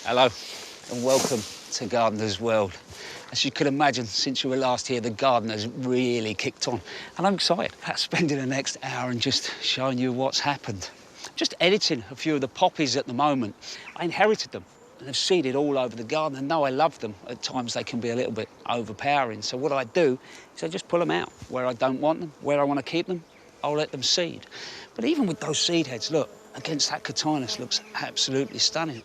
Hello and welcome to Gardener's World. As you can imagine, since you were last here, the garden has really kicked on. And I'm excited about spending the next hour and just showing you what's happened. Just editing a few of the poppies at the moment. I inherited them and have seeded all over the garden, and though I love them, at times they can be a little bit overpowering. So what I do is I just pull them out. Where I don't want them, where I want to keep them, I'll let them seed. But even with those seed heads, look, against that Catanus looks absolutely stunning.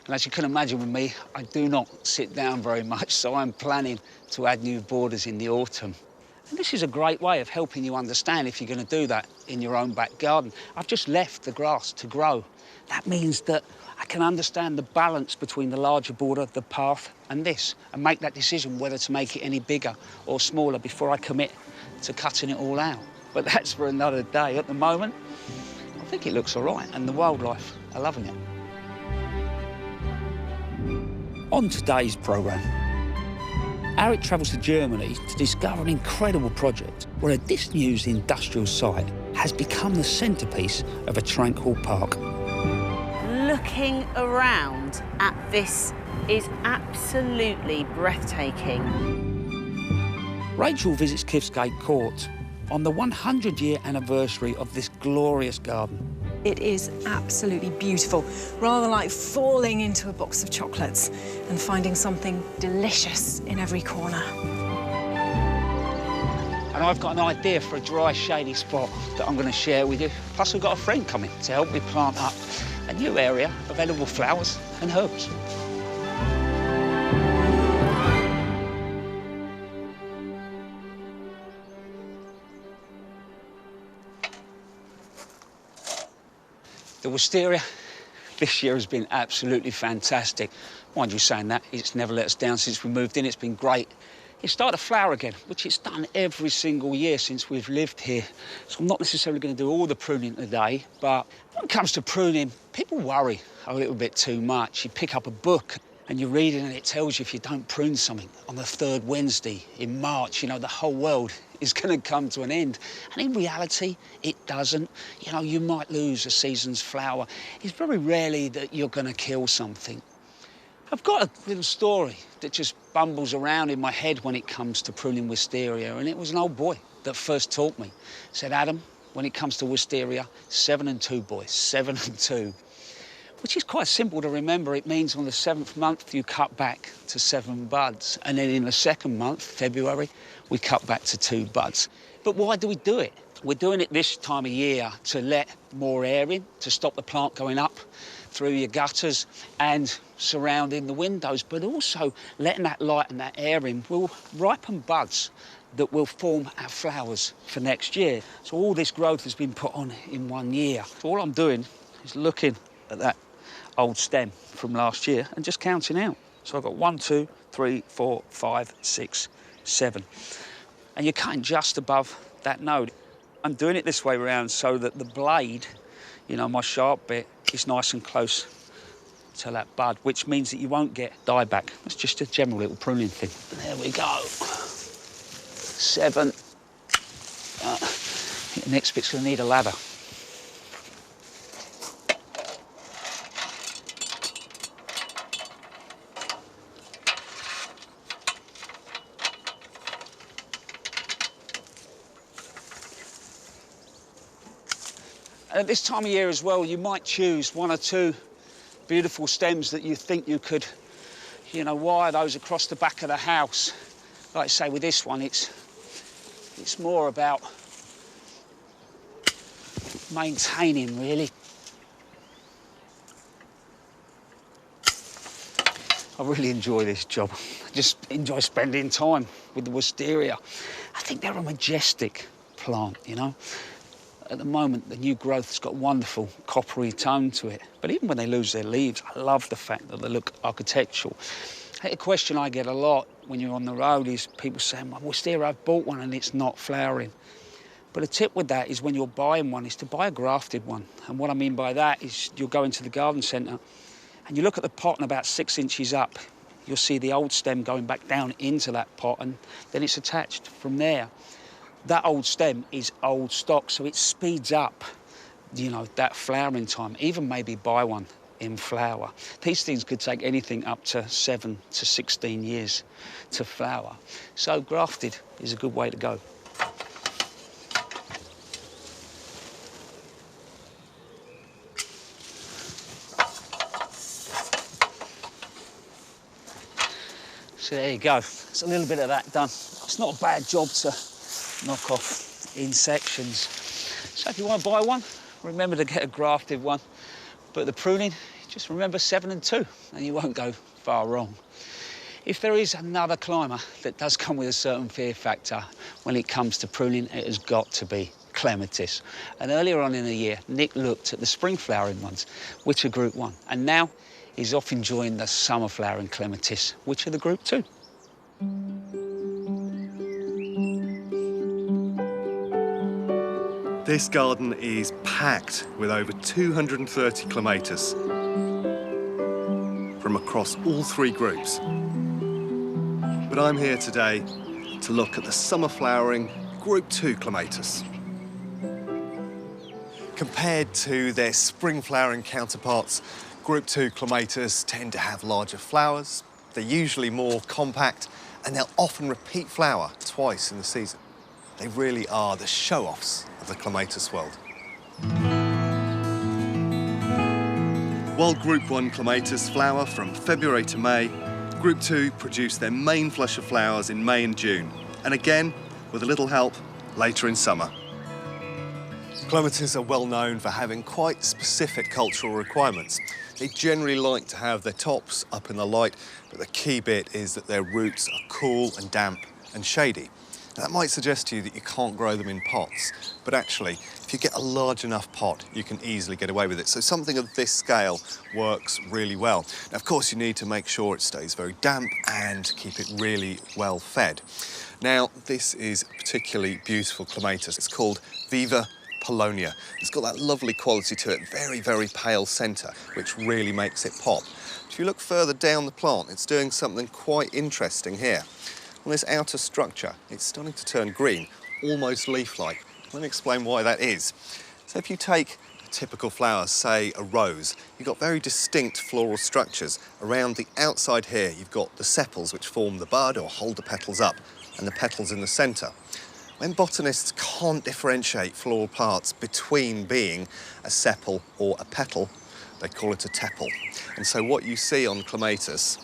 And as you can imagine with me, I do not sit down very much, so I'm planning to add new borders in the autumn. And this is a great way of helping you understand if you're going to do that in your own back garden. I've just left the grass to grow. That means that I can understand the balance between the larger border, the path, and this, and make that decision whether to make it any bigger or smaller before I commit to cutting it all out. But that's for another day. At the moment, I think it looks all right, and the wildlife are loving it. On today's programme, Eric travels to Germany to discover an incredible project where a disused industrial site has become the centrepiece of a tranquil park. Looking around at this is absolutely breathtaking. Rachel visits Cliffsgate Court on the 100-year anniversary of this glorious garden. It is absolutely beautiful, rather like falling into a box of chocolates and finding something delicious in every corner. And I've got an idea for a dry, shady spot that I'm going to share with you. Plus, we've got a friend coming to help me plant up a new area of edible flowers and herbs. The wisteria this year has been absolutely fantastic. Mind you saying that, it's never let us down since we moved in. It's been great. It started to flower again, which it's done every single year since we've lived here. So I'm not necessarily going to do all the pruning today, but when it comes to pruning, people worry a little bit too much. You pick up a book and you read it and it tells you if you don't prune something on the third Wednesday in March, you know, the whole world is going to come to an end. And in reality, it doesn't. You know, you might lose a season's flower. It's very rarely that you're going to kill something. I've got a little story that just bumbles around in my head when it comes to pruning wisteria, and it was an old boy that first taught me. Said, Adam, when it comes to wisteria, 7 and 2, boys, 7 and 2. Which is quite simple to remember. It means on the 7th month, you cut back to 7 buds. And then in the 2nd month, February, we cut back to 2 buds. But why do we do it? We're doing it this time of year to let more air in, to stop the plant going up through your gutters and surrounding the windows, but also letting that light and that air in will ripen buds that will form our flowers for next year. So all this growth has been put on in 1 year. So all I'm doing is looking at that old stem from last year and just counting out. So I've got 1, 2, 3, 4, 5, 6, 7. And you're cutting just above that node. I'm doing it this way around so that the blade, you know, my sharp bit, is nice and close to that bud, which means that you won't get dieback. That's just a general little pruning thing. There we go. 7. The next bit's gonna need a ladder. At this time of year as well, you might choose 1 or 2 beautiful stems that you think you could, you know, wire those across the back of the house. Like I say, with this one, it's more about maintaining, really. I really enjoy this job. I just enjoy spending time with the wisteria. I think they're a majestic plant, you know. At the moment, the new growth's got a wonderful coppery tone to it. But even when they lose their leaves, I love the fact that they look architectural. A question I get a lot when you're on the road is people saying, well, wisteria, I've bought one and it's not flowering. But a tip with that is when you're buying one is to buy a grafted one. And what I mean by that is you'll go into the garden centre and you look at the pot and about 6 inches up, you'll see the old stem going back down into that pot and then it's attached from there. That old stem is old stock, so it speeds up, you know, that flowering time. Even maybe buy one in flower. These things could take anything up to 7 to 16 years to flower. So grafted is a good way to go. So there you go. It's a little bit of that done. It's not a bad job to knock off in sections. So if you want to buy one, remember to get a grafted one. But the pruning, just remember 7 and 2, and you won't go far wrong. If there is another climber that does come with a certain fear factor when it comes to pruning, it has got to be clematis. And earlier on in the year, Nick looked at the spring flowering ones, which are group 1. And now he's off enjoying the summer flowering clematis, which are the group 2. This garden is packed with over 230 clematis from across all 3 groups. But I'm here today to look at the summer flowering Group 2 clematis. Compared to their spring flowering counterparts, Group 2 clematis tend to have larger flowers, they're usually more compact, and they'll often repeat flower twice in the season. They really are the show-offs of the clematis world. While Group 1 clematis flower from February to May, Group 2 produce their main flush of flowers in May and June, and again, with a little help, later in summer. Clematis are well known for having quite specific cultural requirements. They generally like to have their tops up in the light, but the key bit is that their roots are cool and damp and shady. Now, that might suggest to you that you can't grow them in pots, but actually, if you get a large enough pot, you can easily get away with it. So something of this scale works really well. Now, of course, you need to make sure it stays very damp and keep it really well fed. Now, this is a particularly beautiful clematis. It's called Viva Polonia. It's got that lovely quality to it, very, very pale centre, which really makes it pop. If you look further down the plant, it's doing something quite interesting here. On this outer structure, it's starting to turn green, almost leaf-like. Let me explain why that is. So if you take a typical flower, say a rose, you've got very distinct floral structures. Around the outside here, you've got the sepals, which form the bud or hold the petals up, and the petals in the centre. When botanists can't differentiate floral parts between being a sepal or a petal, they call it a tepal. And so what you see on clematis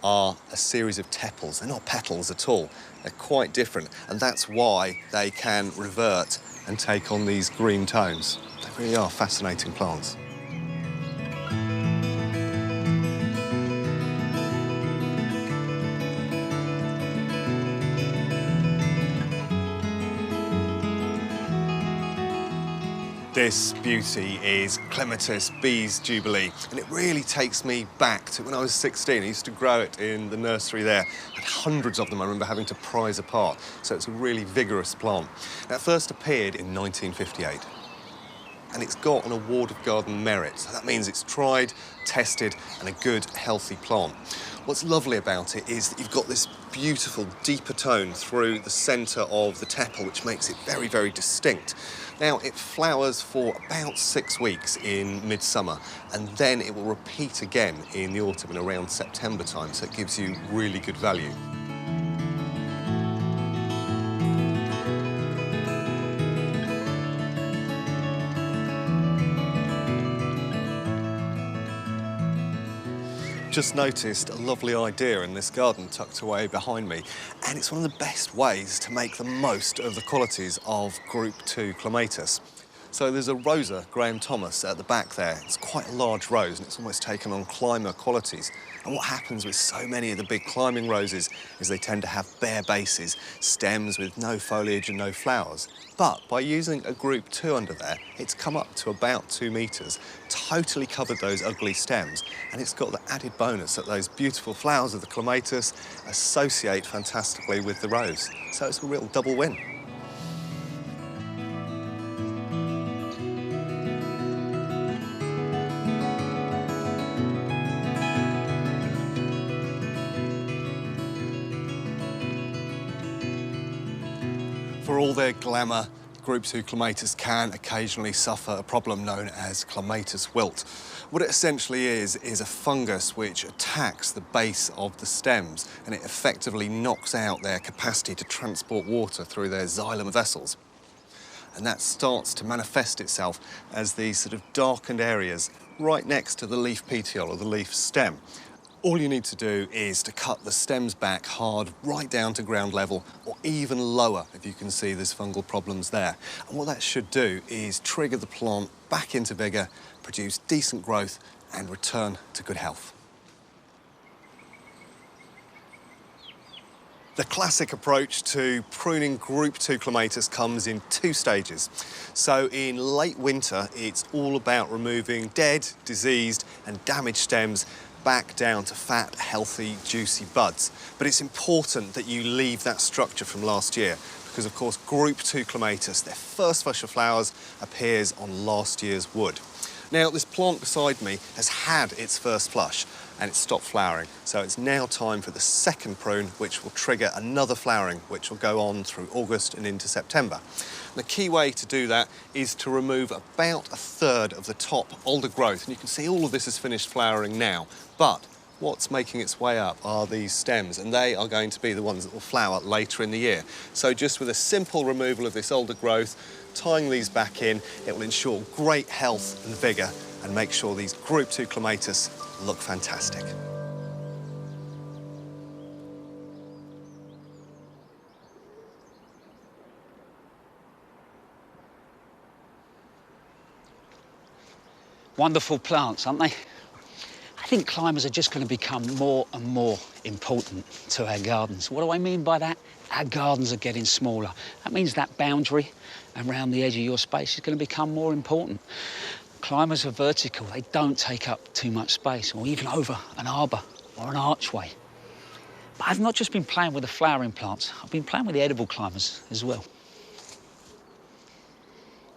are a series of tepals. They're not petals at all. They're quite different, and that's why they can revert and take on these green tones. They really are fascinating plants. This beauty is Clematis Bee's Jubilee, and it really takes me back to when I was 16. I used to grow it in the nursery there. I had hundreds of them I remember having to prise apart, so it's a really vigorous plant. Now, it first appeared in 1958, and it's got an Award of Garden Merit. So that means it's tried, tested, and a good, healthy plant. What's lovely about it is that you've got this beautiful, deeper tone through the centre of the tepal, which makes it very, very distinct. Now, it flowers for about 6 weeks in midsummer, and then it will repeat again in the autumn and around September time, so it gives you really good value. Just noticed a lovely idea in this garden tucked away behind me, and it's one of the best ways to make the most of the qualities of Group 2 clematis. So there's a Rosa Graham Thomas at the back there. It's quite a large rose, and it's almost taken on climber qualities. And what happens with so many of the big climbing roses is they tend to have bare bases, stems with no foliage and no flowers. But by using a Group 2 under there, it's come up to about 2 metres, totally covered those ugly stems, and it's got the added bonus that those beautiful flowers of the clematis associate fantastically with the rose. So it's a real double win. For all their glamour, Group 2 clematis can occasionally suffer a problem known as clematis wilt. What it essentially is a fungus which attacks the base of the stems, and it effectively knocks out their capacity to transport water through their xylem vessels. And that starts to manifest itself as these sort of darkened areas right next to the leaf petiole or the leaf stem. All you need to do is to cut the stems back hard, right down to ground level, or even lower if you can see there's fungal problems there. And what that should do is trigger the plant back into vigour, produce decent growth, and return to good health. The classic approach to pruning Group 2 clematis comes in 2 stages. So in late winter, it's all about removing dead, diseased, and damaged stems back down to fat, healthy, juicy buds. But it's important that you leave that structure from last year because, of course, Group 2 clematis, their first flush of flowers appears on last year's wood. Now, this plant beside me has had its first flush and it's stopped flowering. So it's now time for the second prune, which will trigger another flowering, which will go on through August and into September. The key way to do that is to remove about 1/3 of the top older growth. And you can see all of this is finished flowering now. But what's making its way up are these stems, and they are going to be the ones that will flower later in the year. So just with a simple removal of this older growth, tying these back in, it will ensure great health and vigour and make sure these Group 2 clematis look fantastic. Wonderful plants, aren't they? I think climbers are just going to become more and more important to our gardens. What do I mean by that? Our gardens are getting smaller. That means that boundary around the edge of your space is going to become more important. Climbers are vertical. They don't take up too much space, or even over an arbour or an archway. But I've not just been playing with the flowering plants. I've been playing with the edible climbers as well.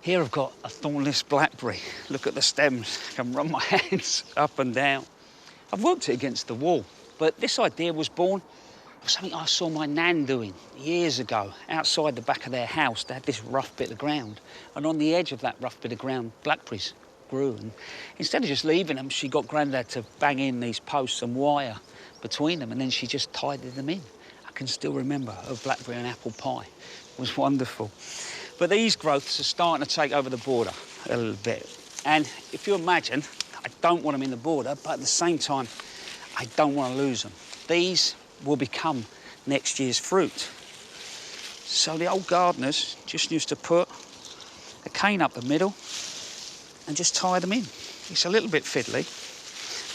Here I've got a thornless blackberry. Look at the stems. I can run my hands up and down. I've worked it against the wall, but this idea was born of something I saw my nan doing years ago. Outside the back of their house, they had this rough bit of ground, and on the edge of that rough bit of ground, blackberries grew. And instead of just leaving them, she got Grandad to bang in these posts and wire between them, and then she just tied them in. I can still remember a blackberry and apple pie. It was wonderful. But these growths are starting to take over the border a little bit. And if you imagine, I don't want them in the border, but at the same time, I don't want to lose them. These will become next year's fruit. So the old gardeners just used to put a cane up the middle and just tie them in. It's a little bit fiddly.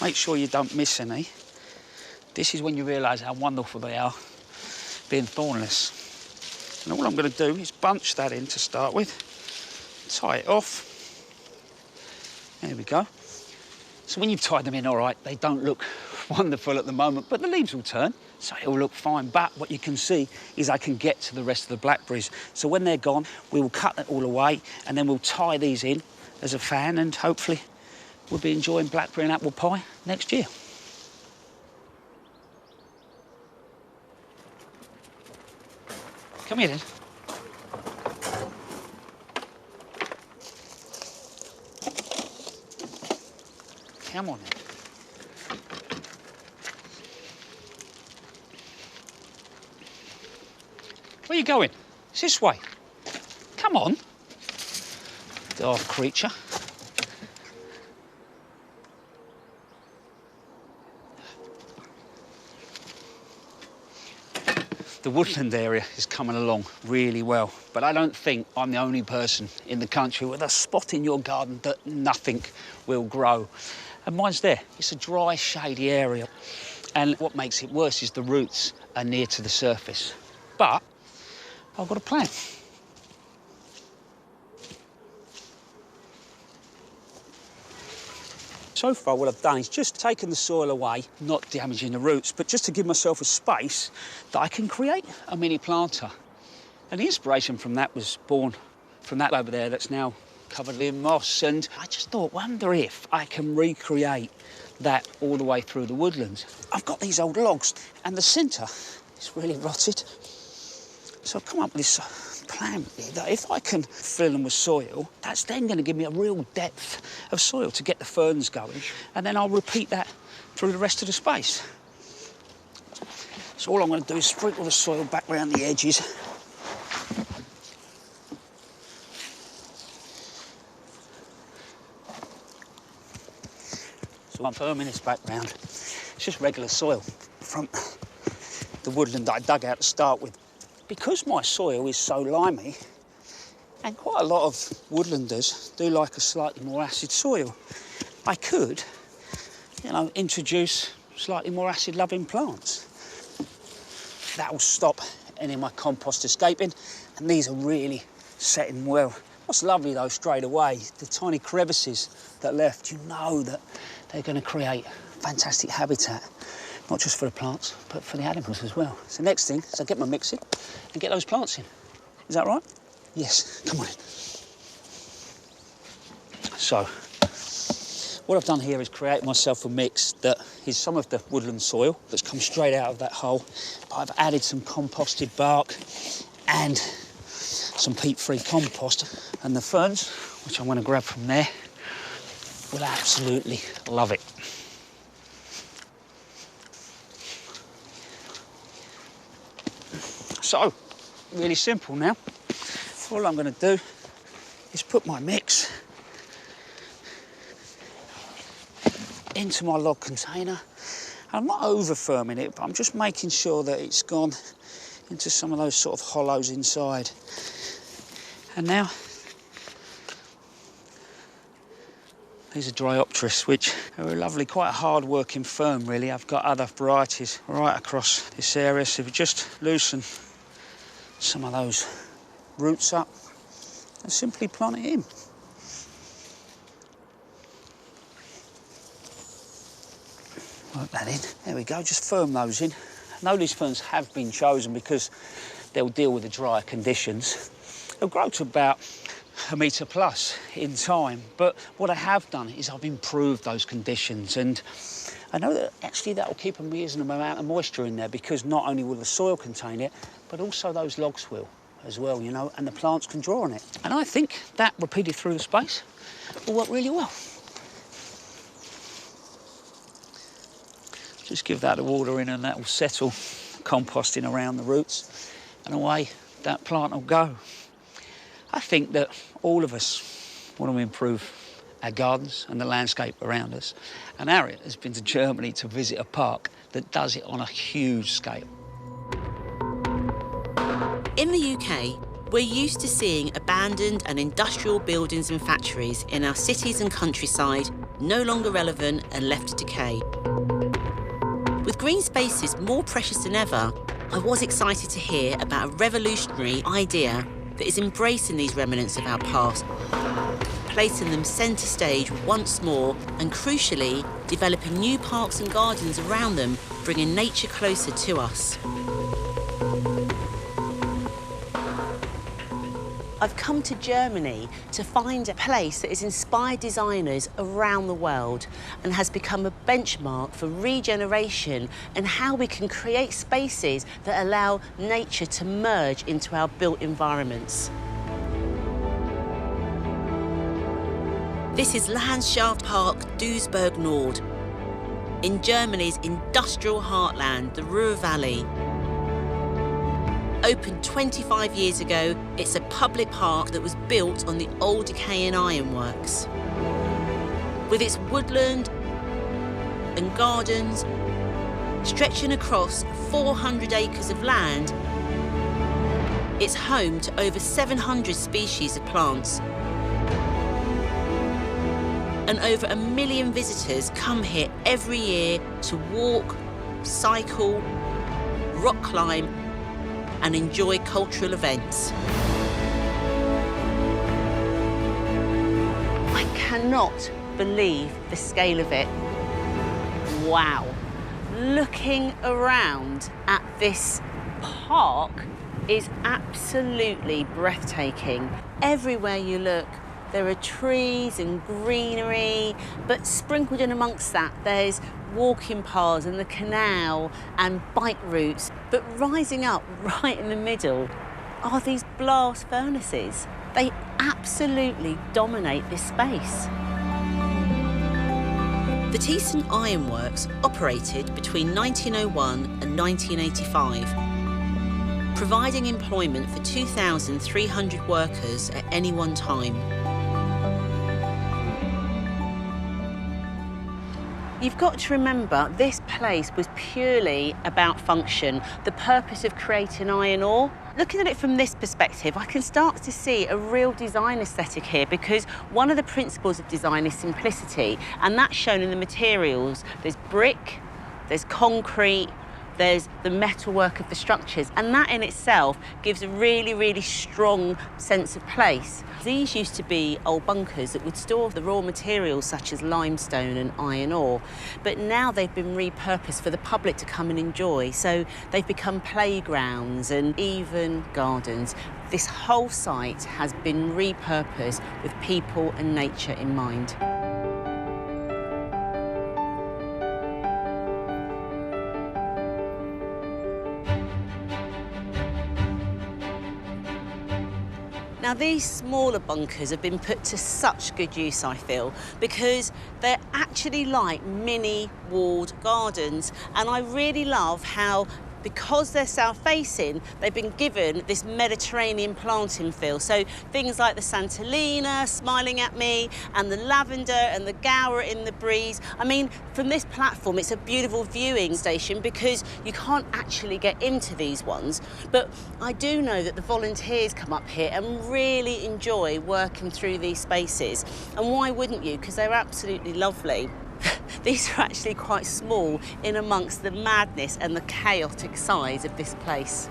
Make sure you don't miss any. This is when you realise how wonderful they are, being thornless. And all I'm going to do is bunch that in to start with, tie it off. There we go. So when you've tied them in all right, they don't look wonderful at the moment, but the leaves will turn, so it'll look fine. But what you can see is I can get to the rest of the blackberries. So when they're gone, we will cut that all away, and then we'll tie these in as a fan, and hopefully we'll be enjoying blackberry and apple pie next year. Come here then. Come on then. Where are you going? It's this way. Come on. Daft creature. The woodland area is coming along really well, but I don't think I'm the only person in the country with a spot in your garden that nothing will grow. And mine's there. It's a dry, shady area. And what makes it worse is the roots are near to the surface. But I've got a plan. So far, what I've done is just taken the soil away, not damaging the roots, but just to give myself a space that I can create a mini planter. And the inspiration from that was born from that over there that's now covered in moss. And I just thought, wonder if I can recreate that all the way through the woodlands. I've got these old logs, and the centre is really rotted. So I've come up with this plan that if I can fill them with soil, that's then going to give me a real depth of soil to get the ferns going, and then I'll repeat that through the rest of the space. So all I'm going to do is sprinkle the soil back around the edges. So I'm firming this background. It's just regular soil from the woodland that I dug out to start with. Because my soil is so limey, and quite a lot of woodlanders do like a slightly more acid soil, I could, you know, introduce slightly more acid-loving plants. That will stop any of my compost escaping, and these are really setting well. What's lovely though, straight away, the tiny crevices that are left, you know that they're going to create fantastic habitat, not just for the plants, but for the animals as well. So next thing is I get my mix in and get those plants in. Is that right? Yes, come on in. So, what I've done here is create myself a mix that is some of the woodland soil that's come straight out of that hole, but I've added some composted bark and some peat-free compost, and the ferns, which I'm going to grab from there, will absolutely love it. So, really simple now. All I'm going to do is put my mix into my log container. I'm not over-firming it, but I'm just making sure that it's gone into some of those sort of hollows inside. And now, these are Dryopteris, which are a lovely, quite a hard-working fern, really. I've got other varieties right across this area, so we just loosen some of those roots up and simply plant it in. Work that in. There we go, just firm those in. I know these ferns have been chosen because they'll deal with the drier conditions. They'll grow to about 1 metre plus in time, but what I have done is I've improved those conditions, and I know that actually that will keep a reasonable amount of moisture in there, because not only will the soil contain it, but also those logs will as well, you know, and the plants can draw on it. And I think that repeated through the space will work really well. Just give that a water in and that will settle composting around the roots, and away that plant will go. I think that all of us want to improve our gardens and the landscape around us, and Harriet has been to Germany to visit a park that does it on a huge scale. In the UK, we're used to seeing abandoned and industrial buildings and factories in our cities and countryside no longer relevant and left to decay. With green spaces more precious than ever, I was excited to hear about a revolutionary idea that is embracing these remnants of our past, placing them centre stage once more, and crucially, developing new parks and gardens around them, bringing nature closer to us. I've come to Germany to find a place that has inspired designers around the world and has become a benchmark for regeneration and how we can create spaces that allow nature to merge into our built environments. This is Landschaftspark Duisburg Nord, in Germany's industrial heartland, the Ruhr Valley. Opened 25 years ago, it's a public park that was built on the old decaying ironworks. With its woodland and gardens stretching across 400 acres of land, it's home to over 700 species of plants. And over 1 million visitors come here every year to walk, cycle, rock climb, and enjoy cultural events. I cannot believe the scale of it. Wow. Looking around at this park is absolutely breathtaking. Everywhere you look, there are trees and greenery, but sprinkled in amongst that, there's walking paths and the canal and bike routes. But rising up right in the middle are these blast furnaces. They absolutely dominate this space. The Thiessen Iron Works operated between 1901 and 1985, providing employment for 2,300 workers at any one time. You've got to remember, this place was purely about function, the purpose of creating iron ore. Looking at it from this perspective, I can start to see a real design aesthetic here, because one of the principles of design is simplicity, and that's shown in the materials. There's brick, there's concrete, there's the metalwork of the structures, and that in itself gives a really, really strong sense of place. These used to be old bunkers that would store the raw materials such as limestone and iron ore, but now they've been repurposed for the public to come and enjoy. So they've become playgrounds and even gardens. This whole site has been repurposed with people and nature in mind. Now, these smaller bunkers have been put to such good use, I feel, because they're actually like mini walled gardens. And I really love how, because they're south-facing, they've been given this Mediterranean planting feel. So things like the Santolina smiling at me, and the lavender and the Gower in the breeze. I mean, from this platform, it's a beautiful viewing station because you can't actually get into these ones. But I do know that the volunteers come up here and really enjoy working through these spaces. And why wouldn't you? Because they're absolutely lovely. These are actually quite small in amongst the madness and the chaotic size of this place.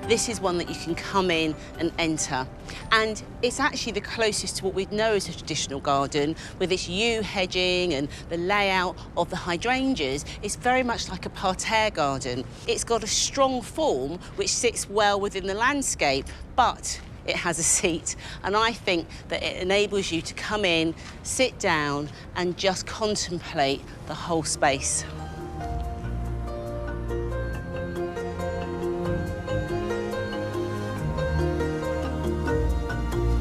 This is one that you can come in and enter. And it's actually the closest to what we'd know as a traditional garden, with its yew hedging and the layout of the hydrangeas. It's very much like a parterre garden. It's got a strong form which sits well within the landscape, but it has a seat. And I think that it enables you to come in, sit down, and just contemplate the whole space.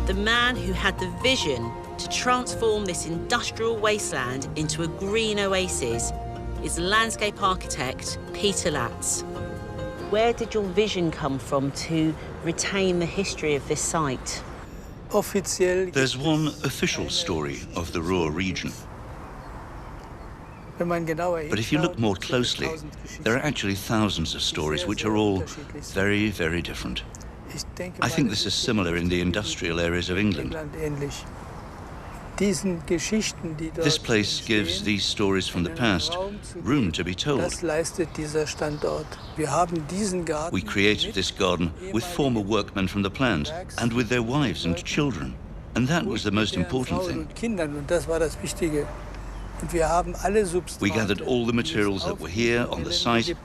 The man who had the vision to transform this industrial wasteland into a green oasis is landscape architect Peter Latz. Where did your vision come from to retain the history of this site? There's one official story of the Ruhr region. But if you look more closely, there are actually thousands of stories which are all very, very different. I think this is similar in the industrial areas of England. This place gives these stories from the past room to be told. We created this garden with former workmen from the plant and with their wives and children. And that was the most important thing. We gathered all the materials that were here on the site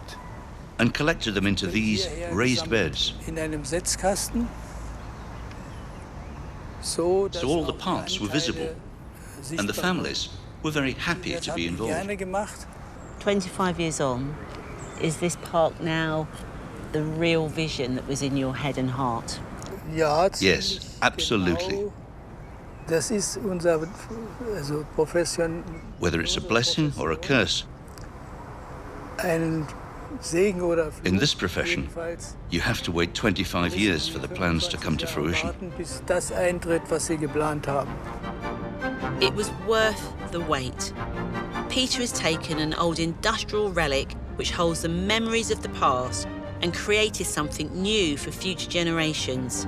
and collected them into these raised beds. So all the parts were visible, and the families were very happy to be involved. 25 years on, is this park now the real vision that was in your head and heart? Yes, absolutely. Whether it's a blessing or a curse, in this profession, you have to wait 25 years for the plans to come to fruition. It was worth the wait. Peter has taken an old industrial relic which holds the memories of the past and created something new for future generations.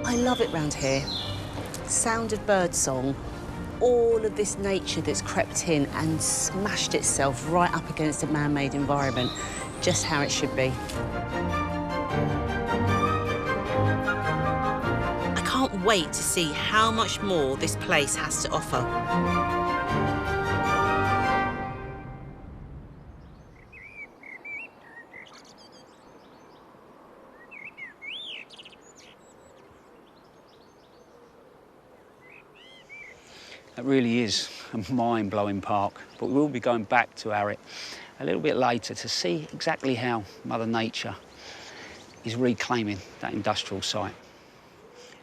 I love it round here. Sound of birdsong. All of this nature that's crept in and smashed itself right up against a man-made environment, just how it should be. I can't wait to see how much more this place has to offer. It really is a mind-blowing park, but we will be going back to Arret a little bit later to see exactly how Mother Nature is reclaiming that industrial site.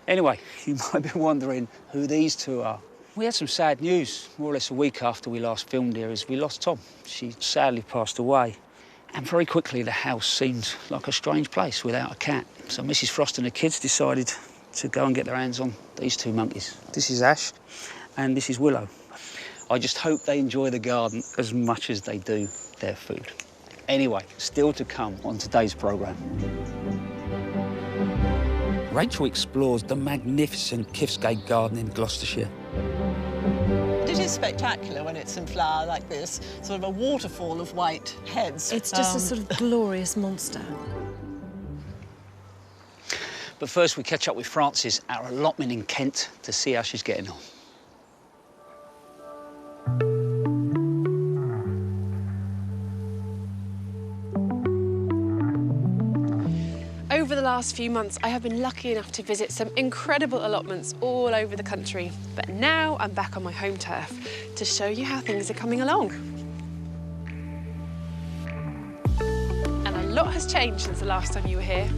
Anyway, you might be wondering who these two are. We had some sad news more or less a week after we last filmed here, as we lost Tom. She sadly passed away. And very quickly the house seemed like a strange place without a cat. So Mrs. Frost and the kids decided to go and get their hands on these two monkeys. This is Ash and this is Willow. I just hope they enjoy the garden as much as they do their food. Anyway, still to come on today's programme. Rachel explores the magnificent Kifsgate Garden in Gloucestershire. It is spectacular when it's in flower like this, sort of a waterfall of white heads. It's just a sort of glorious monster. But first we catch up with Frances, our allotment in Kent, to see how she's getting on. Over the last few months, I have been lucky enough to visit some incredible allotments all over the country. But now I'm back on my home turf to show you how things are coming along. And a lot has changed since the last time you were here.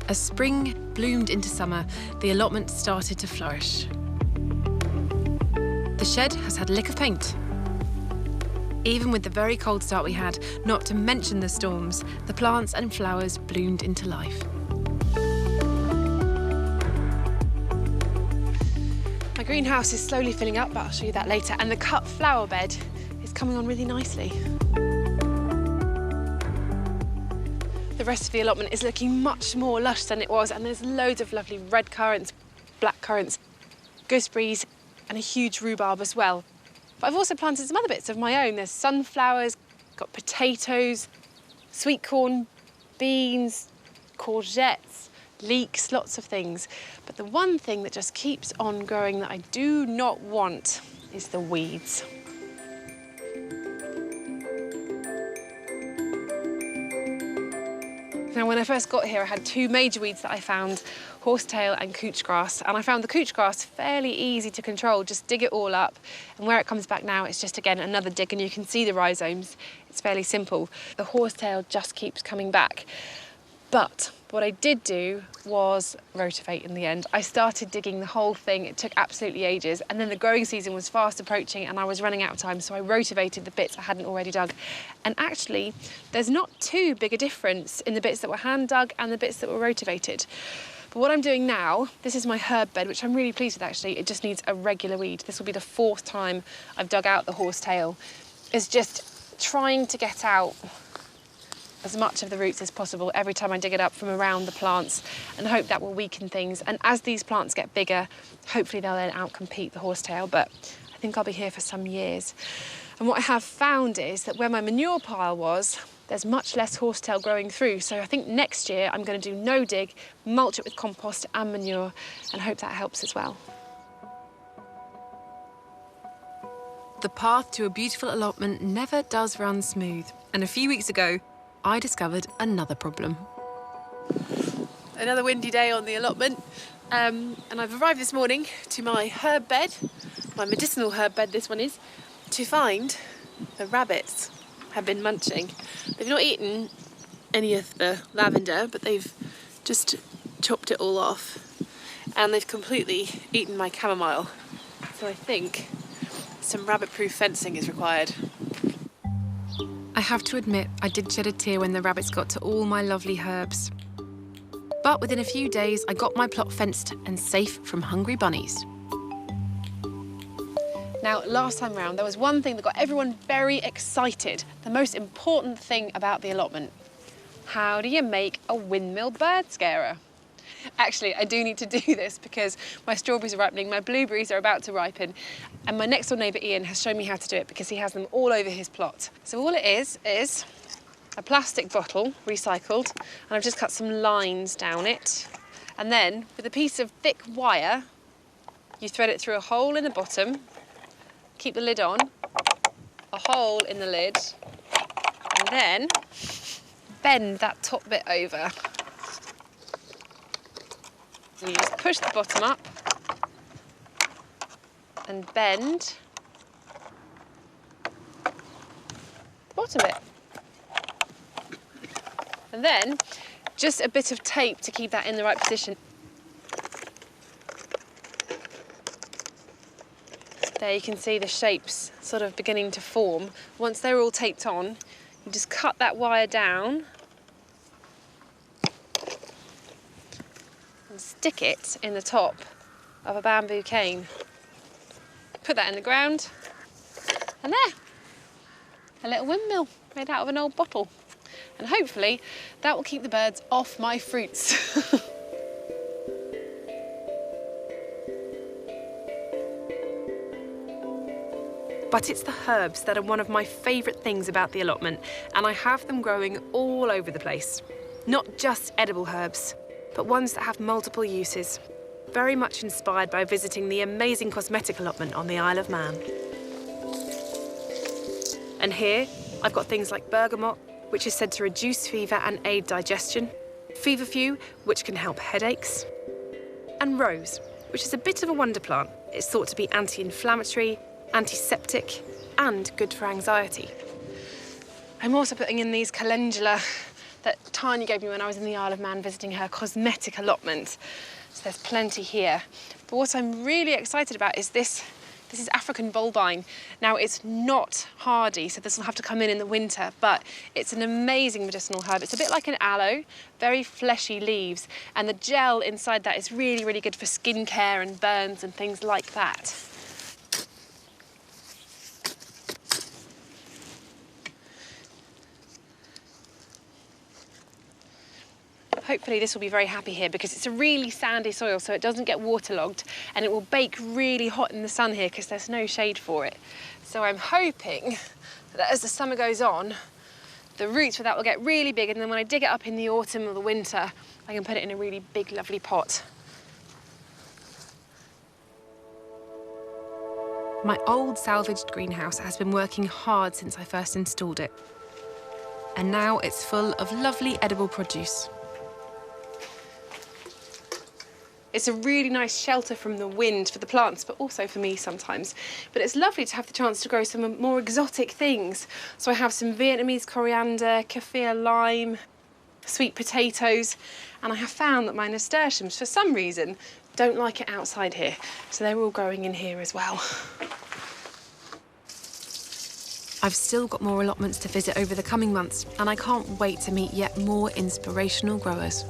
As spring bloomed into summer, the allotment started to flourish. The shed has had a lick of paint. Even with the very cold start we had, not to mention the storms, the plants and flowers bloomed into life. My greenhouse is slowly filling up, but I'll show you that later, and the cut flower bed is coming on really nicely. The rest of the allotment is looking much more lush than it was, and there's loads of lovely red currants, black currants, gooseberries, and a huge rhubarb as well. But I've also planted some other bits of my own. There's sunflowers, got potatoes, sweet corn, beans, courgettes, leeks, lots of things. But the one thing that just keeps on growing that I do not want is the weeds. Now, when I first got here, I had two major weeds that I found, horsetail and couch grass. And I found the couch grass fairly easy to control, just dig it all up. And where it comes back now, it's just, again, another dig, and you can see the rhizomes. It's fairly simple. The horsetail just keeps coming back. But what I did do was rotivate in the end. I started digging the whole thing. It took absolutely ages. And then the growing season was fast approaching and I was running out of time, so I rotivated the bits I hadn't already dug. And actually, there's not too big a difference in the bits that were hand dug and the bits that were rotivated. But what I'm doing now, this is my herb bed, which I'm really pleased with actually. It just needs a regular weed. This will be the 4th time I've dug out the horsetail. It's just trying to get out as much of the roots as possible every time I dig it up from around the plants, and hope that will weaken things. And as these plants get bigger, hopefully they'll then outcompete the horsetail, but I think I'll be here for some years. And what I have found is that where my manure pile was, there's much less horsetail growing through. So I think next year I'm going to do no dig, mulch it with compost and manure, and hope that helps as well. The path to a beautiful allotment never does run smooth. And a few weeks ago, I discovered another problem. Another windy day on the allotment, and I've arrived this morning to my herb bed, my medicinal herb bed this one is, to find the rabbits have been munching. They've not eaten any of the lavender, but they've just chopped it all off, and they've completely eaten my chamomile. So I think some rabbit-proof fencing is required. I have to admit, I did shed a tear when the rabbits got to all my lovely herbs. But within a few days, I got my plot fenced and safe from hungry bunnies. Now, last time round, there was one thing that got everyone very excited. The most important thing about the allotment. How do you make a windmill bird scarer? Actually, I do need to do this because my strawberries are ripening, my blueberries are about to ripen, and my next door neighbour Ian has shown me how to do it because he has them all over his plot. So all it is a plastic bottle, recycled, and I've just cut some lines down it. And then, with a piece of thick wire, you thread it through a hole in the bottom, keep the lid on, a hole in the lid, and then bend that top bit over. And you just push the bottom up, and bend the bottom bit. And then just a bit of tape to keep that in the right position. There you can see the shapes sort of beginning to form. Once they're all taped on, you just cut that wire down and stick it in the top of a bamboo cane. Put that in the ground, and there, a little windmill made out of an old bottle. And hopefully that will keep the birds off my fruits. But it's the herbs that are one of my favourite things about the allotment, and I have them growing all over the place. Not just edible herbs, but ones that have multiple uses. Very much inspired by visiting the amazing cosmetic allotment on the Isle of Man. And here, I've got things like bergamot, which is said to reduce fever and aid digestion, feverfew, which can help headaches, and rose, which is a bit of a wonder plant. It's thought to be anti-inflammatory, antiseptic, and good for anxiety. I'm also putting in these calendula that Tanya gave me when I was in the Isle of Man visiting her cosmetic allotment. So there's plenty here. But what I'm really excited about is this. This is African bulbine. Now, it's not hardy, so this will have to come in the winter, but it's an amazing medicinal herb. It's a bit like an aloe, very fleshy leaves, and the gel inside that is really, really good for skincare and burns and things like that. Hopefully this will be very happy here because it's a really sandy soil, so it doesn't get waterlogged, and it will bake really hot in the sun here because there's no shade for it. So I'm hoping that as the summer goes on, the roots for that will get really big, and then when I dig it up in the autumn or the winter, I can put it in a really big, lovely pot. My old salvaged greenhouse has been working hard since I first installed it. And now it's full of lovely edible produce. It's a really nice shelter from the wind for the plants, but also for me sometimes. But it's lovely to have the chance to grow some more exotic things. So I have some Vietnamese coriander, kaffir lime, sweet potatoes, and I have found that my nasturtiums, for some reason, don't like it outside here. So they're all growing in here as well. I've still got more allotments to visit over the coming months, and I can't wait to meet yet more inspirational growers.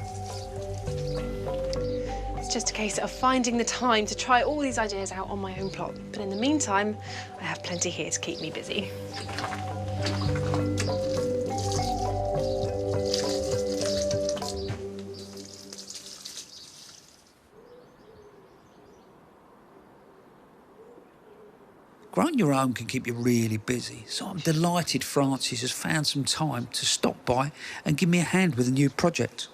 It's just a case of finding the time to try all these ideas out on my own plot. But in the meantime, I have plenty here to keep me busy. Growing your own can keep you really busy, so I'm delighted Francis has found some time to stop by and give me a hand with a new project.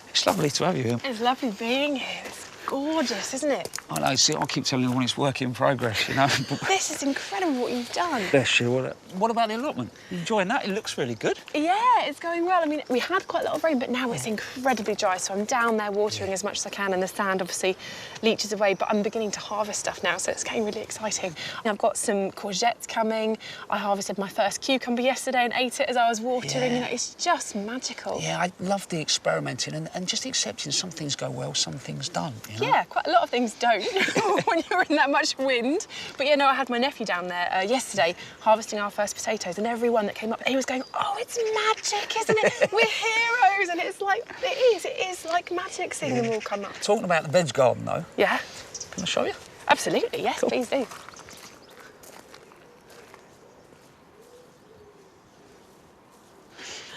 It's lovely to have you here. It's lovely being here. It's gorgeous, isn't it? I know, see, I keep telling everyone it's work in progress, you know. This is incredible what you've done. Bless you. What about the allotment? You enjoying that? It looks really good. Yeah, it's going well. I mean, we had quite a lot of rain, but now it's incredibly dry, so I'm down there watering as much as I can, and the sand obviously leaches away, but I'm beginning to harvest stuff now, so it's getting really exciting. I've got some courgettes coming. I harvested my first cucumber yesterday and ate it as I was watering. You know, it's just magical. Yeah, I love the experimenting and just accepting some things go well, some things don't, you know? Yeah, quite a lot of things don't when you're in that much wind. But, you know, I had my nephew down there yesterday harvesting our first potatoes, and everyone that came up, he was going, oh, it's magic, isn't it? We're heroes. And it's like, it is like magic seeing them all come up. Talking about the veg garden, though. Yeah. Can I show you? Absolutely, yes, Cool. Please do.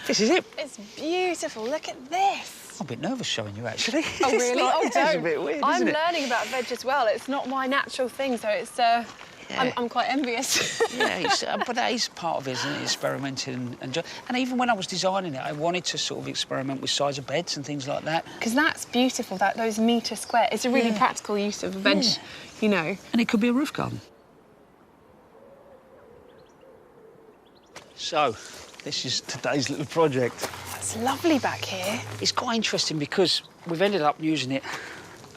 This is it. It's beautiful. Look at this. I'm a bit nervous showing you, actually. Oh, really? Like, Oh, it's don't. a bit weird, I'm isn't it? learning about veg as well. It's not my natural thing, so it's. I'm quite envious. Yeah, but that is part of it, isn't it? Experimenting and even when I was designing it, I wanted to sort of experiment with size of beds and things like that. Because that's beautiful. Those metre square. It's a really practical use of veg, you know. And it could be a roof garden. So, this is today's little project. It's lovely back here. It's quite interesting because we've ended up using it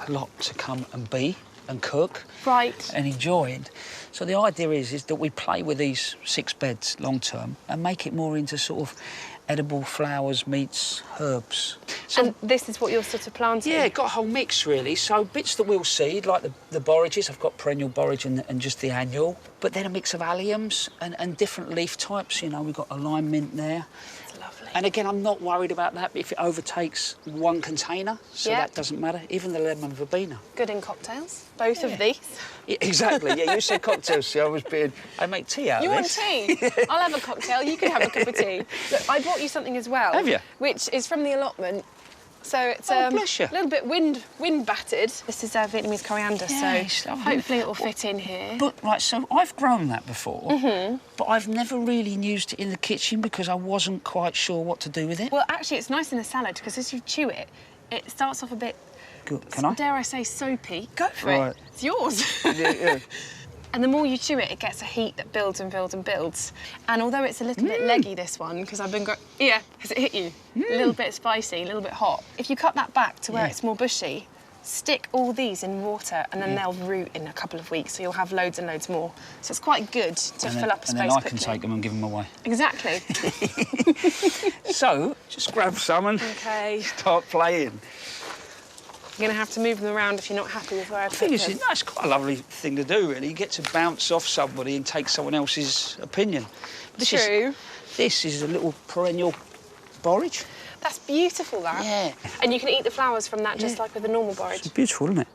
a lot to come and be and cook. Right. And enjoy it. So the idea is that we play with these 6 beds long term and make it more into sort of edible flowers, meats, herbs. So, And this is what you're sort of planting? yeah, got a whole mix really. So bits that we'll seed, like the borrages. I've got perennial borage and just the annual. But then a mix of alliums and different leaf types. You know, we've got a lime mint there. That's lovely. And again, I'm not worried about that if it overtakes 1 container, so Yeah. that doesn't matter. Even the lemon verbena. Good in cocktails, both of these. Yeah, exactly, yeah, you said cocktails, so I was being... I make tea out You of want this. tea? I'll have a cocktail, you can have a cup of tea. Look, I brought you something as well. Have you? Which is from the allotment. So it's Oh, bless you. a little bit wind battered. This is Vietnamese coriander, Yes, so lovely. hopefully it will fit in here. But, right, so I've grown that before, but I've never really used it in the kitchen because I wasn't quite sure what to do with it. Well, actually, it's nice in a salad because as you chew it, it starts off a bit, Good. Can I? dare I say, soapy. Go for Right. it. It's yours. Yeah. And the more you chew it, it gets a heat that builds and builds and builds. And although it's a little bit leggy, this one, because I've been yeah, has it hit you? A little bit spicy, a little bit hot. If you cut that back to where Yeah. it's more bushy, stick all these in water and then they'll root in a couple of weeks, so you'll have loads and loads more. So it's quite good to And fill up a and space then I quickly. can take them and give them away. Exactly. So, just grab some and Okay. start playing. You're going to have to move them around if you're not happy with where I I put think them. it's quite a lovely thing to do, really. You get to bounce off somebody and take someone else's opinion. True. This is a little perennial borage. That's beautiful, that. Yeah. And you can eat the flowers from that just like with the normal borage. It's beautiful, isn't it?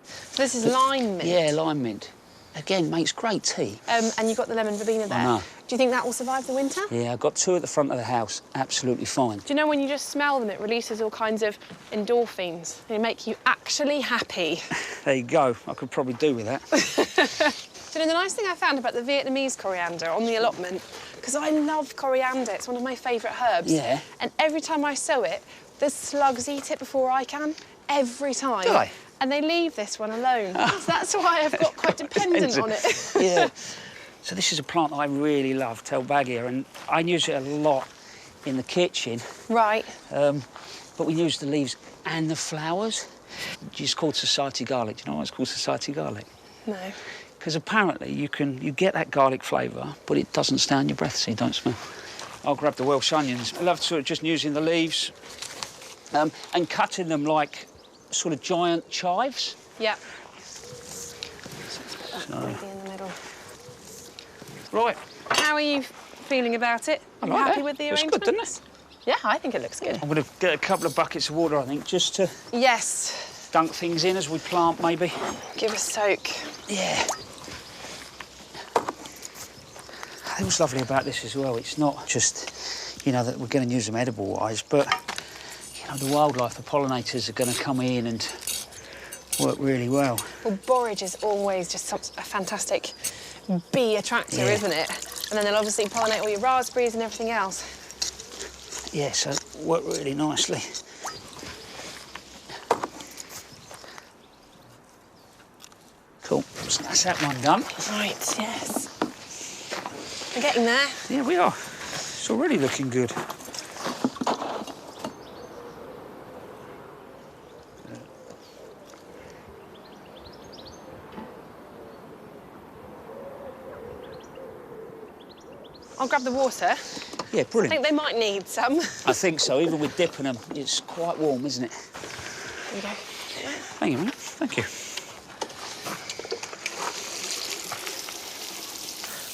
So this is lime mint. Yeah, lime mint. Again, makes great tea. And you've got the lemon verbena there. know. Do you think that will survive the winter? Yeah, I've got 2 at the front of the house. Absolutely fine. Do you know when you just smell them, it releases all kinds of endorphins? They make you actually happy. There you go. I could probably do with that. Do you know, the nice thing I found about the Vietnamese coriander on the allotment, because I love coriander, it's one of my favourite herbs. Yeah. And every time I sow it, the slugs eat it before I can. Every time. Do they? And they leave this one alone. So that's why I've got quite dependent on it. Yeah. So this is a plant I really love, Telbagia, and I use it a lot in the kitchen. Right. But we use the leaves and the flowers. It's called society garlic. Do you know why it's called society garlic? No. Because apparently you get that garlic flavour, but it doesn't stay on your breath, so you don't smell. I'll grab the Welsh onions. I love sort of just using the leaves and cutting them like sort of giant chives. Yeah. So, In the middle. right. How are you feeling about it? I Are you like happy that. with the Looks arrangement? good, doesn't it? Yeah, I think it looks good. I'm going to get a couple of buckets of water, I think, just to Yes. dunk things in as we plant, maybe. Give a soak. Yeah. I think what's lovely about this as well, it's not just, you know, that we're going to use them edible-wise, but, you know, the wildlife, the pollinators are going to come in and work really well. Well, borage is always just a fantastic bee attractor, Yeah. isn't it? And then they'll obviously pollinate all your raspberries and everything else. Yeah, so work really nicely. Cool. So that's that one done. Right, yes. We're getting there. Yeah, we are. It's already looking good. I'll grab the water. Yeah, I brilliant. think they might need some. I think so. Even with dipping them, it's quite warm, isn't it? There you go. Thank you, mate. Thank you.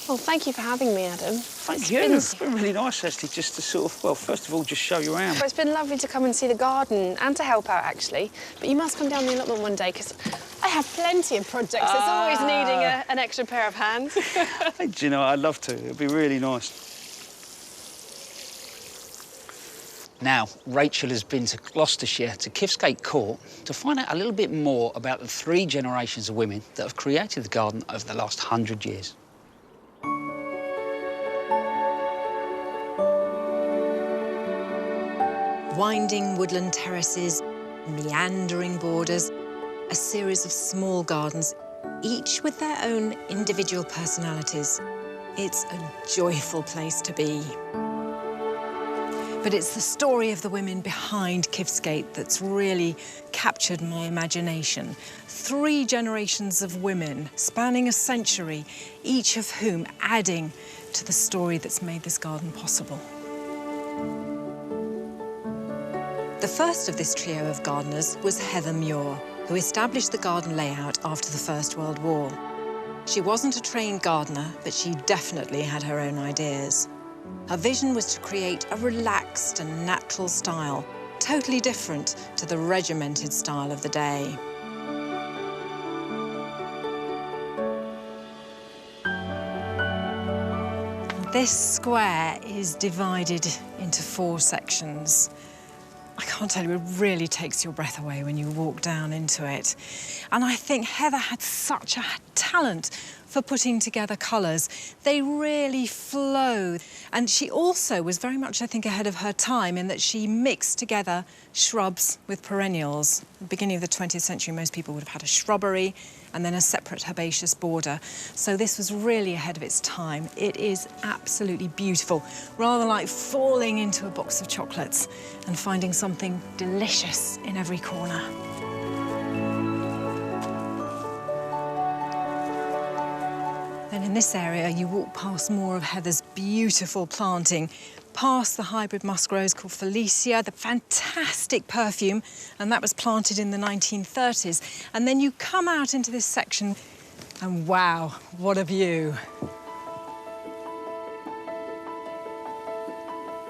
Well, thank you for having me, Adam. Thank you. It's been really nice, actually, just to sort of, well, first of all, just show you around. It's been lovely to come and see the garden and to help out, actually. But you must come down the allotment one day, because I have plenty of projects. It's always needing an extra pair of hands. Do you know, I'd love to. It'd be really nice. Now, Rachel has been to Gloucestershire, to Kifsgate Court, to find out a little bit more about the 3 generations of women that have created the garden over the last 100 years. Winding woodland terraces, meandering borders, a series of small gardens, each with their own individual personalities. It's a joyful place to be. But it's the story of the women behind Kivsgate that's really captured my imagination. 3 generations of women spanning a century, each of whom adding to the story that's made this garden possible. The first of this trio of gardeners was Heather Muir, who established the garden layout after the First World War. She wasn't a trained gardener, but she definitely had her own ideas. Her vision was to create a relaxed and natural style, totally different to the regimented style of the day. This square is divided into 4 sections. I can't tell you, it really takes your breath away when you walk down into it. And I think Heather had such a talent for putting together colours. They really flow. And she also was very much, I think, ahead of her time in that she mixed together shrubs with perennials. At the beginning of the 20th century, most people would have had a shrubbery and then a separate herbaceous border. So this was really ahead of its time. It is absolutely beautiful, rather like falling into a box of chocolates and finding something delicious in every corner. Then in this area, you walk past more of Heather's beautiful planting, past the hybrid musk rose called Felicia, the fantastic perfume, and that was planted in the 1930s. And then you come out into this section, and wow, what a view.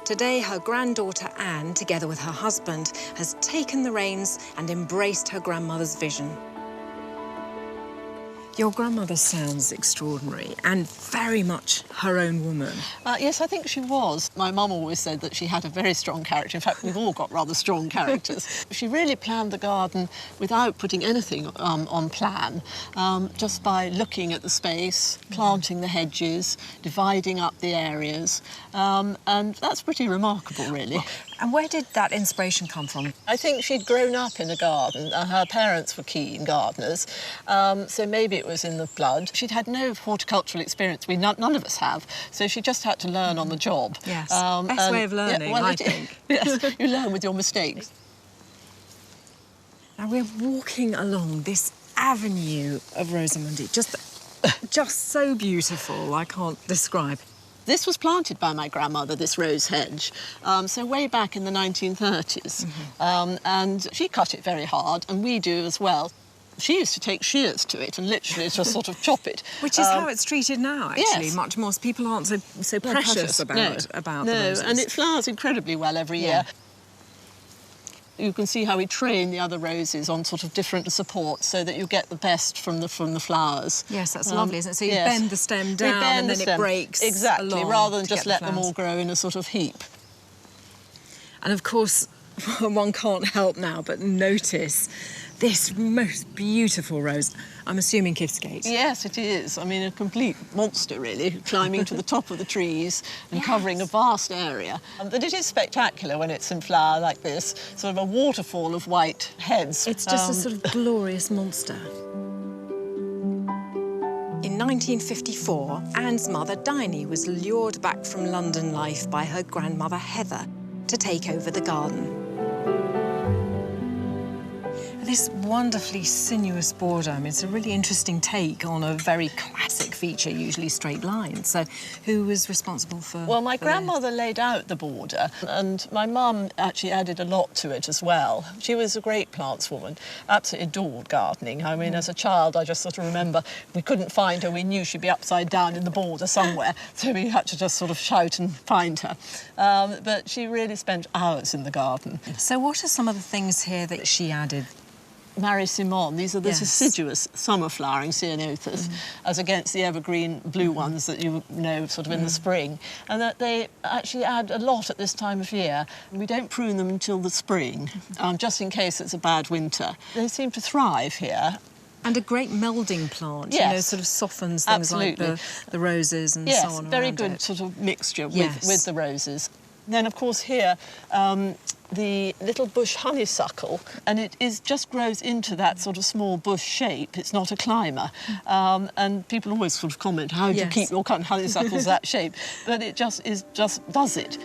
Today, her granddaughter Anne, together with her husband, has taken the reins and embraced her grandmother's vision. Your grandmother sounds extraordinary and very much her own woman. Yes, I think she was. My mum always said that she had a very strong character. In fact, we've all got rather strong characters. She really planned the garden without putting anything on plan, just by looking at the space, planting the hedges, dividing up the areas, and that's pretty remarkable, really. And where did that inspiration come from? I think she'd grown up in a garden. Her parents were keen gardeners, so maybe it was in the blood. She'd had no horticultural experience. None of us have, so she just had to learn on the job. Yes, best way of learning, I think. Yes, you learn with your mistakes. Now we're walking along this avenue of Rosamundi, just so beautiful, I can't describe. This was planted by my grandmother, this rose hedge, so way back in the 1930s. And she cut it very hard, and we do as well. She used to take shears to it and literally just sort of chop it. Which is how it's treated now, actually. Yes. Much more. People aren't so precious about the roses. And it flowers incredibly well every year. You can see how we train the other roses on sort of different supports so that you get the best from the flowers. Yes, that's lovely, isn't it? So you bend the stem down and then it breaks exactly, along rather than to just get let the them all flowers. grow in a sort of heap. And of course, one can't help now but notice this most beautiful rose. I'm assuming Kivsgate. Yes, it is. I mean, a complete monster, really, climbing to the top of the trees and covering a vast area. But it is spectacular when it's in flower like this, sort of a waterfall of white heads. It's just a sort of glorious monster. In 1954, Anne's mother, Diney, was lured back from London life by her grandmother, Heather, to take over the garden. This wonderfully sinuous border, I mean, it's a really interesting take on a very classic feature, usually straight lines. So who was responsible for... Well, my grandmother laid out the border, and my mum actually added a lot to it as well. She was a great plants woman, absolutely adored gardening. I mean, as a child, I just sort of remember we couldn't find her. We knew she'd be upside down in the border somewhere, so we had to just sort of shout and find her. But she really spent hours in the garden. So what are some of the things here that she added? Marie Simon, these are the deciduous summer-flowering ceanothus, as against the evergreen blue ones that you know sort of in the spring, and that they actually add a lot at this time of year. We don't prune them until the spring, just in case it's a bad winter. They seem to thrive here. And a great melding plant, yes. You know, sort of softens things like the roses and so on. Yes, very good it. sort of mixture with the roses. Then, of course, here, the little bush honeysuckle, and it just grows into that sort of small bush shape. It's not a climber. And people always sort of comment, how do you keep your honeysuckles that shape? But it just does it.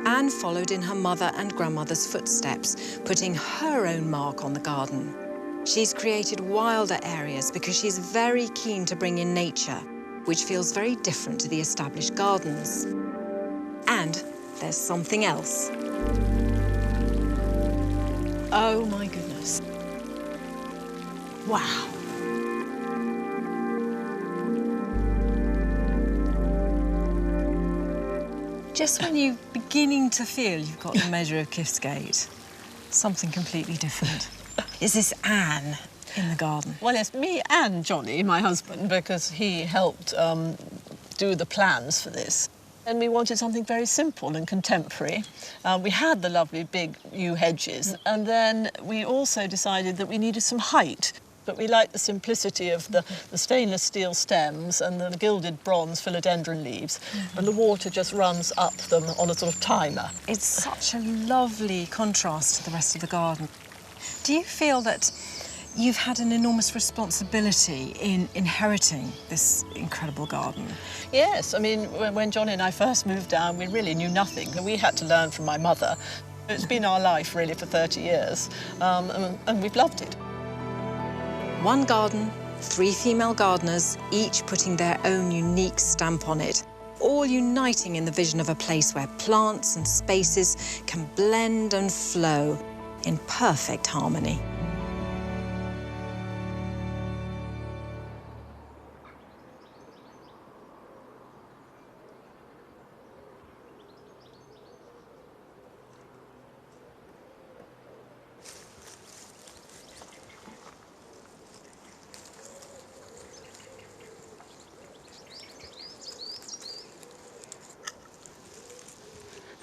Anne followed in her mother and grandmother's footsteps, putting her own mark on the garden. She's created wilder areas because she's very keen to bring in nature, which feels very different to the established gardens. And there's something else. Oh my goodness. Wow. Just when you're beginning to feel you've got the measure of Kiffsgate, something completely different. Is this Anne in the garden? Well, it's me and Johnny, my husband, because he helped do the plans for this. And we wanted something very simple and contemporary. We had the lovely big yew hedges, and then we also decided that we needed some height. But we liked the simplicity of the stainless steel stems and the gilded bronze philodendron leaves, and the water just runs up them on a sort of timer. It's such a lovely contrast to the rest of the garden. Do you feel that you've had an enormous responsibility in inheriting this incredible garden? Yes, I mean, when Johnny and I first moved down, we really knew nothing. We had to learn from my mother. It's been our life, really, for 30 years, and we've loved it. One garden, 3 female gardeners, each putting their own unique stamp on it, all uniting in the vision of a place where plants and spaces can blend and flow in perfect harmony.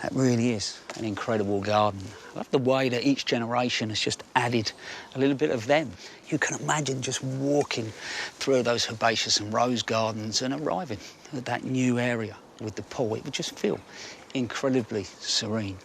That really is an incredible garden. I love the way that each generation has just added a little bit of them. You can imagine just walking through those herbaceous and rose gardens and arriving at that new area with the pool. It would just feel incredibly serene.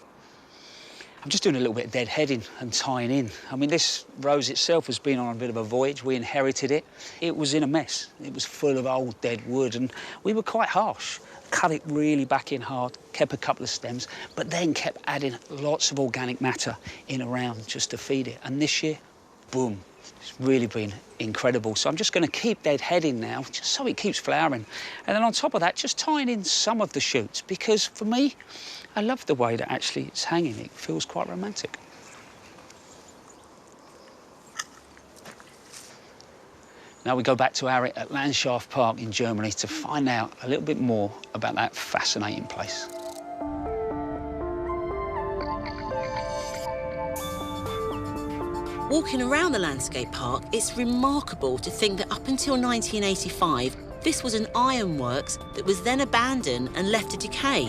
I'm just doing a little bit of deadheading and tying in. I mean, this rose itself has been on a bit of a voyage. We inherited it. It was in a mess. It was full of old dead wood, and we were quite harsh. Cut it really back in hard, kept a couple of stems, but then kept adding lots of organic matter in around just to feed it. And this year, boom, it's really been incredible. So I'm just going to keep deadheading now, just so it keeps flowering. And then on top of that, just tying in some of the shoots, because for me, I love the way that actually it's hanging. It feels quite romantic. Now we go back to Arik at Landschaft Park in Germany to find out a little bit more about that fascinating place. Walking around the landscape park, it's remarkable to think that up until 1985, this was an ironworks that was then abandoned and left to decay.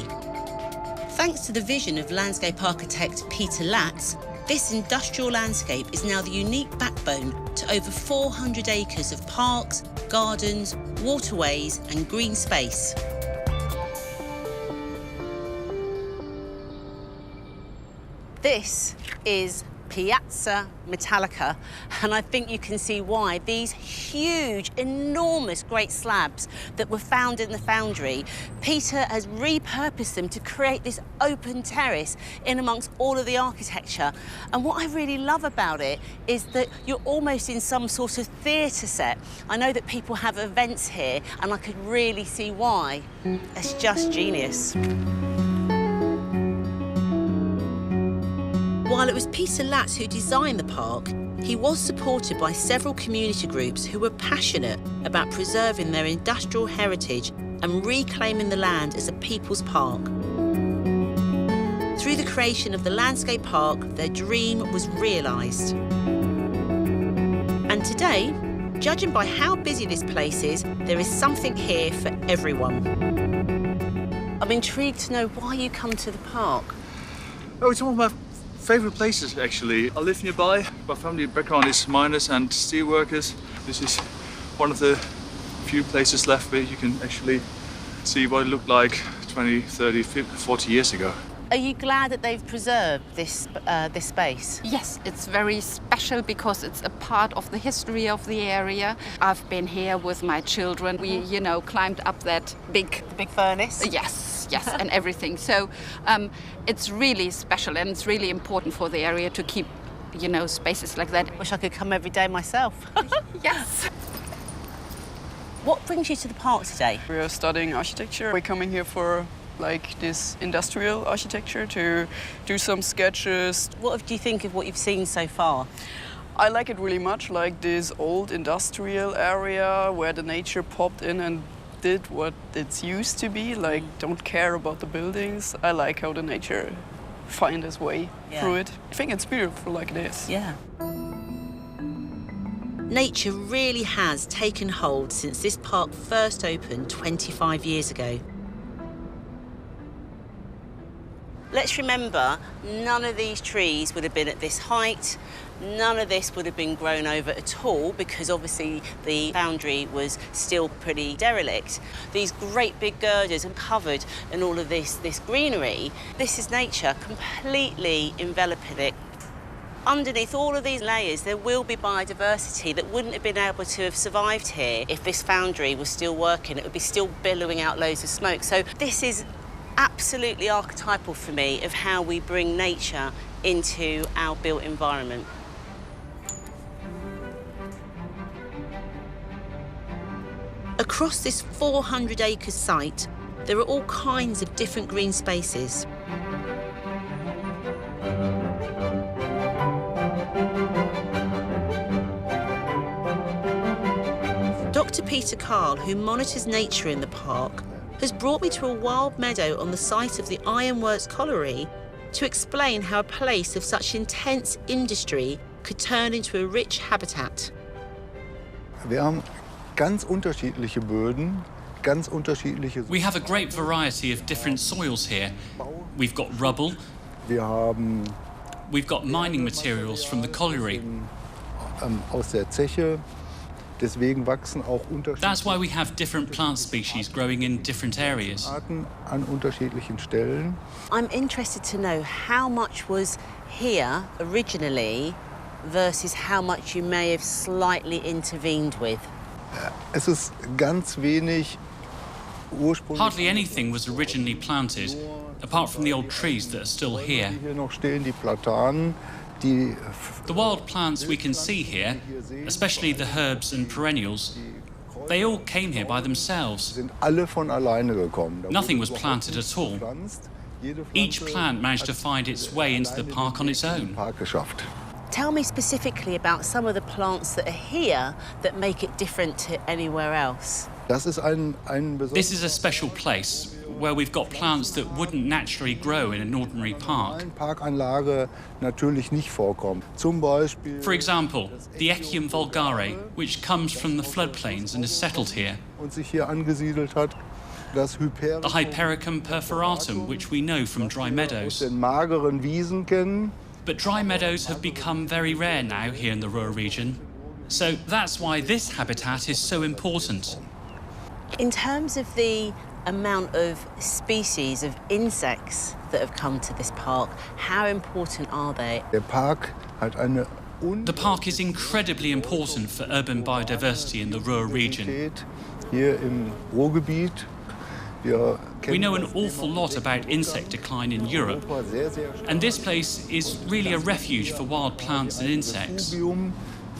Thanks to the vision of landscape architect Peter Latz, this industrial landscape is now the unique backbone to over 400 acres of parks, gardens, waterways and green space. This is Piazza Metallica, and I think you can see why. These huge, enormous great slabs that were found in the foundry, Peter has repurposed them to create this open terrace in amongst all of the architecture. And what I really love about it is that you're almost in some sort of theatre set. I know that people have events here, and I could really see why. It's just genius. While it was Peter Latz who designed the park, he was supported by several community groups who were passionate about preserving their industrial heritage and reclaiming the land as a people's park. Through the creation of the landscape park, their dream was realised. And today, judging by how busy this place is, there is something here for everyone. I'm intrigued to know why you come to the park. Oh, it's one of my favourite places, actually. I live nearby. My family background is miners and steelworkers. This is one of the few places left where you can actually see what it looked like 20, 30, 50, 40 years ago. Are you glad that they've preserved this space? Yes, it's very special because it's a part of the history of the area. I've been here with my children. We, climbed up that big Big furnace? Yes. yes, and everything. So it's really special, and it's really important for the area to keep, you know, spaces like that. Wish I could come every day myself. Yes. What brings you to the park today? We are studying architecture. We're coming here for like this industrial architecture to do some sketches. What do you think of what you've seen so far? I like it really much, like this old industrial area where the nature popped in and did what it's used to be, like don't care about the buildings. I like how the nature find its way through it. I think it's beautiful like it is. Yeah. Nature really has taken hold since this park first opened 25 years ago. Let's remember, none of these trees would have been at this height. None of this would have been grown over at all because obviously the foundry was still pretty derelict. These great big girders are covered in all of this greenery. This is nature completely enveloping it. Underneath all of these layers, there will be biodiversity that wouldn't have been able to have survived here if this foundry was still working. It would be still billowing out loads of smoke. So this is absolutely archetypal for me of how we bring nature into our built environment. Across this 400-acre site, there are all kinds of different green spaces. Dr. Peter Carl, who monitors nature in the park, has brought me to a wild meadow on the site of the Ironworks colliery to explain how a place of such intense industry could turn into a rich habitat. Wir haben ganz unterschiedliche Böden, ganz unterschiedliche. We have a great variety of different soils here. We've got rubble. We've got mining materials from the colliery. Aus der Zeche. Deswegen wachsen auch unterschiedliche. That's why we have different plant species growing in different areas. Arten an unterschiedlichen Stellen. I'm interested to know how much was here originally versus how much you may have slightly intervened with. Es ist ganz wenig ursprünglich. Hardly anything was originally planted, apart from the old trees that are still here. Hier noch stehen die Platanen. Die wild plants we can see here, especially the herbs and perennials, they all came here by themselves. Sind alle von alleine gekommen. Nothing was planted at all. Each plant managed to find its way into the park on its own. Tell me specifically about some of the plants that are here that make it different to anywhere else. This is a special place where we've got plants that wouldn't naturally grow in an ordinary park. For example, the Echium vulgare, which comes from the floodplains and has settled here. The Hypericum perforatum, which we know from dry meadows. But dry meadows have become very rare now here in the Ruhr region. So that's why this habitat is so important. In terms of the amount of species of insects that have come to this park, how important are they? The park is incredibly important for urban biodiversity in the Ruhr region. Hier im Ruhrgebiet. We know an awful lot about insect decline in Europe, and this place is really a refuge for wild plants and insects.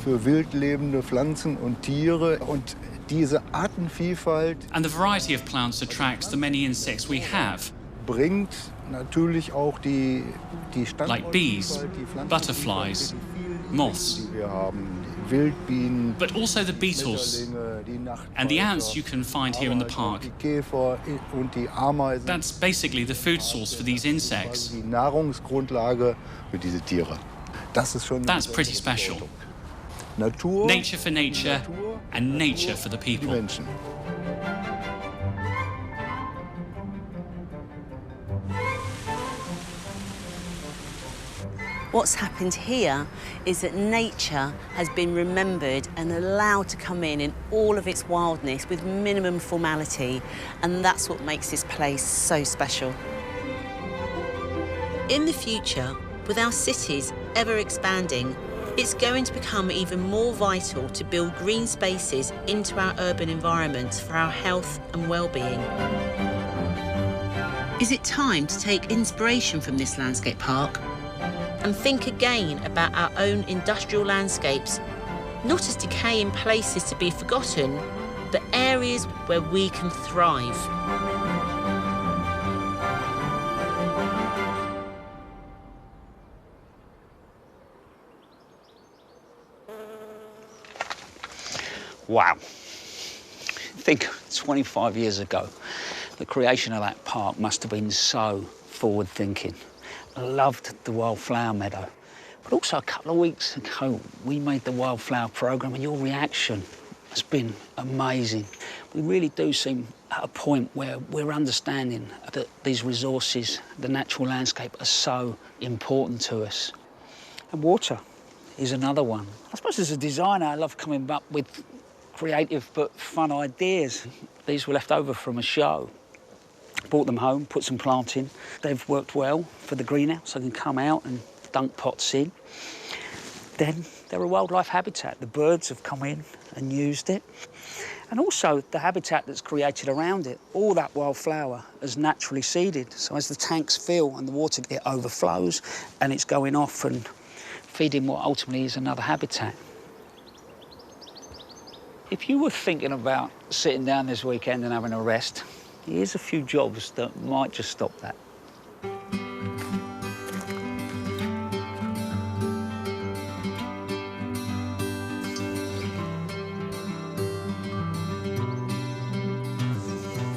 Für wild lebende Pflanzen und Tiere und diese Artenvielfalt. And the variety of plants attracts the many insects we have. Bringt natürlich auch die like bees, butterflies, moths. Wir haben Wildbienen. But also the beetles and the ants you can find here in the park. That's basically the food source for these insects. Die Nahrungsgrundlage für diese Tiere. That's pretty special. Nature for nature and nature for the people. What's happened here is that nature has been remembered and allowed to come in all of its wildness with minimum formality, and that's what makes this place so special. In the future, with our cities ever expanding, it's going to become even more vital to build green spaces into our urban environments for our health and well-being. Is it time to take inspiration from this landscape park and think again about our own industrial landscapes, not as decaying places to be forgotten, but areas where we can thrive? Wow. Think 25 years ago, the creation of that park must have been so forward-thinking. I loved the wildflower meadow. But also a couple of weeks ago, we made the wildflower programme, and your reaction has been amazing. We really do seem at a point where we're understanding that these resources, the natural landscape, are so important to us. And water is another one. I suppose as a designer, I love coming up with creative but fun ideas. These were left over from a show. Brought them home, put some plants in. They've worked well for the greenhouse. I can come out and dunk pots in. Then they're a wildlife habitat. The birds have come in and used it. And also the habitat that's created around it, all that wildflower is naturally seeded. So as the tanks fill and the water, it overflows and it's going off and feeding what ultimately is another habitat. If you were thinking about sitting down this weekend and having a rest, here's a few jobs that might just stop that.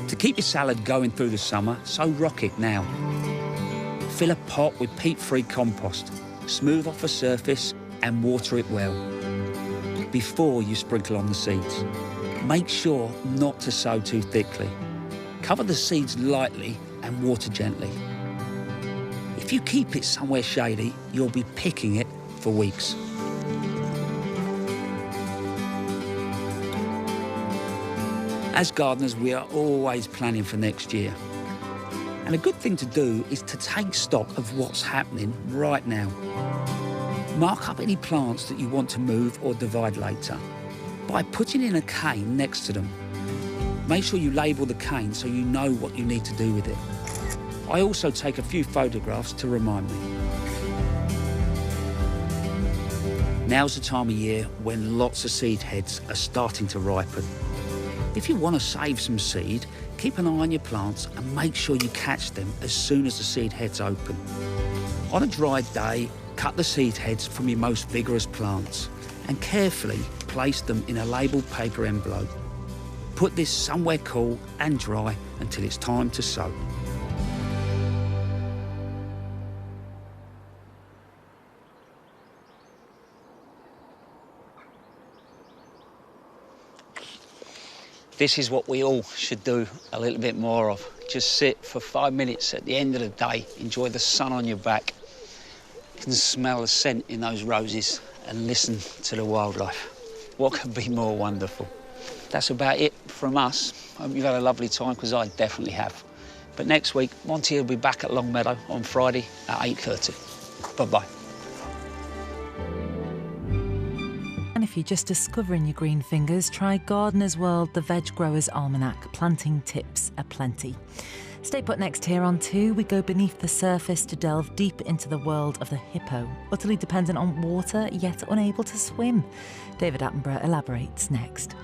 To keep your salad going through the summer, sow rocket now. Fill a pot with peat-free compost, smooth off the surface and water it well before you sprinkle on the seeds. Make sure not to sow too thickly. Cover the seeds lightly and water gently. If you keep it somewhere shady, you'll be picking it for weeks. As gardeners, we are always planning for next year. And a good thing to do is to take stock of what's happening right now. Mark up any plants that you want to move or divide later by putting in a cane next to them. Make sure you label the cane so you know what you need to do with it. I also take a few photographs to remind me. Now's the time of year when lots of seed heads are starting to ripen. If you want to save some seed, keep an eye on your plants and make sure you catch them as soon as the seed heads open. On a dry day, cut the seed heads from your most vigorous plants and carefully place them in a labelled paper envelope. Put this somewhere cool and dry until it's time to sow. This is what we all should do a little bit more of. Just sit for 5 minutes at the end of the day, enjoy the sun on your back. You can smell the scent in those roses and listen to the wildlife. What could be more wonderful? That's about it from us. I hope you've had a lovely time, because I definitely have. But next week, Monty will be back at Longmeadow on Friday at 8:30. Bye-bye. And if you're just discovering your green fingers, try Gardener's World, the Veg Growers Almanac. Planting tips aplenty. Stay put next here on 2. We go beneath the surface to delve deep into the world of the hippo, utterly dependent on water, yet unable to swim. David Attenborough elaborates next.